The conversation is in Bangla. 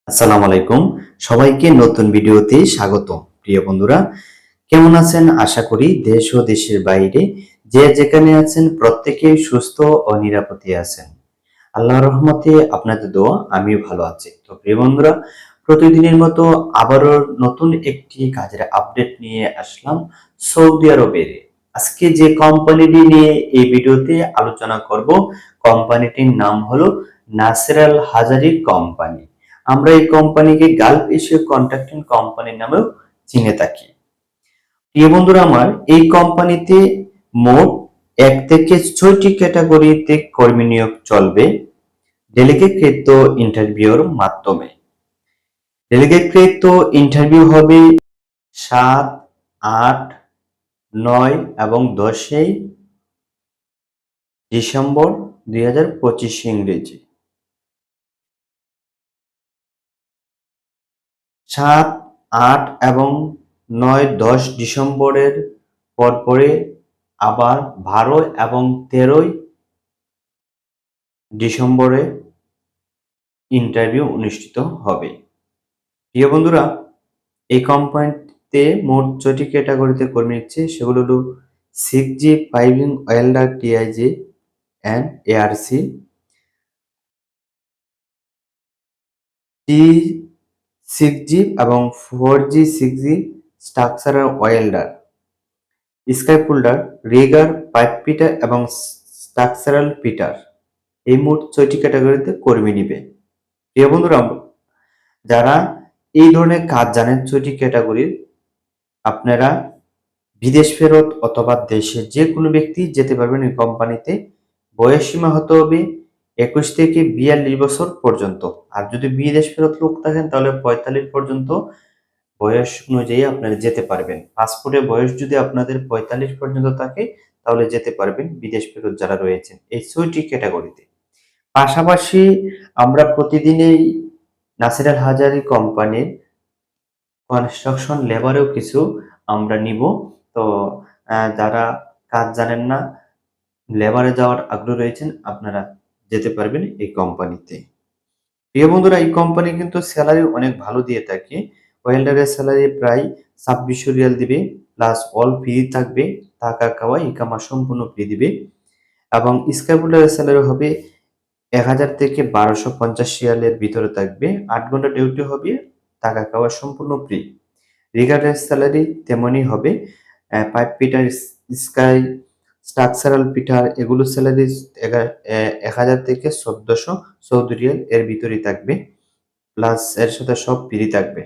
আসসালামু আলাইকুম। সবাইকে নতুন ভিডিওতে স্বাগত। প্রিয় বন্ধুরা, কেমন আছেন? আশা করি দেশ ও দেশের বাইরে যে যেখানে আছেন প্রত্যেকেই সুস্থ ও নিরাপদে আছেন। আল্লাহর রহমতে আপনাদের দোয়া আমিও ভালো আছি। তো প্রিয় বন্ধুরা, প্রতিদিনের মতো আবারও নতুন একটি কাজের আপডেট নিয়ে আসলাম সৌদি আরবের। আজকে যে কোম্পানিটি নিয়ে এই ভিডিওতে আলোচনা করব, কোম্পানিটির নাম হলো নাসের আল হাজারি কোম্পানি। আমরা এই কোম্পানিকে গালফ এশিয়া কন্ট্রাক্টিং কোম্পানি নামেও চিনে থাকি। প্রিয় বন্ধুরা আমার, এই কোম্পানিতে মোট 1 থেকে 6টি ক্যাটাগরিতে কর্মী নিয়োগ চলবে ডেলিগেটকৃত ইন্টারভিউর মাধ্যমে। ডেলিগেটকৃত ইন্টারভিউ হবে 7, 8, 9 এবং 10 ডিসেম্বর 2025 ইংরেজি। 7, 8 এবং 9, 10 ডিসেম্বরের পরপরে আবার 12 এবং 13 ডিসেম্বরে ইন্টারভিউ অনুষ্ঠিত হবে। প্রিয় বন্ধুরা, এই কোম্পানিতে মোট 6টি ক্যাটাগরিতে কর্মী নিচ্ছে, সেগুলো হলো 6G piping welder TIG and ARC, T 6G এবং 4G 6G structural welder, sky folder, Regard, pipe Peter এবং স্ট্রাকচারাল পিটার। এই মোট 6টি ক্যাটাগরিতে কর্মী নিবে। প্রিয় বন্ধুরা, যারা এই ধরনের কাজ জানেন 6টি ক্যাটাগরির, আপনারা বিদেশ ফেরত অথবা দেশের যে কোনো ব্যক্তি যেতে পারবেন এই কোম্পানিতে। বয়স সীমা হতে হবে 21 থেকে 42 বছর পর্যন্ত। আর যদি বিদেশ ফেরত লোক থাকেন তাহলে 45 পর্যন্ত বয়স অনুযায়ী আপনারা যেতে পারবেন। পাসপোর্টের বয়স যদি আপনাদের 45 পর্যন্ত থাকে তাহলে যেতে পারবেন বিদেশ ফেরত যারা রয়েছেন এই 6টি ক্যাটাগরিতে। পাশাপাশি আমরা প্রতিদিনই নাসির আল হাজারি কোম্পানির কনস্ট্রাকশন লেবারেও কিছু আমরা নিব। তো যারা কাজ জানেন না, লেবারে যাওয়ার আগ্রহ রয়েছেন, আপনারা যেতে পারবেন এই কোম্পানিতে। প্রিয় বন্ধুরা, এই কোম্পানি কিন্তু স্যালারি অনেক ভালো দিয়ে থাকে। ওয়েল্ডারের স্যালারি প্রায় 2600 রিয়াল দিবে, প্লাস অল ফ্রি থাকবে, থাকা খাওয়া ইকামা সম্পূর্ণ ফ্রি দিবে। এবং স্কাইপুলারের স্যালারি হবে 1000 থেকে 1250 রিয়ালের ভিতরে থাকবে, 8 ঘন্টা ডিউটি হবে, থাকা খাওয়া সম্পূর্ণ ফ্রি। রিগার্ডের স্যালারি তেমনই হবে। Pipe Peter, sky structural Peter, এগুলো স্যালারি 1000 থেকে 1400 সৌদি রিয়াল এর ভিতরেই থাকবে, প্লাস এর সাথে সব ফ্রি থাকবে।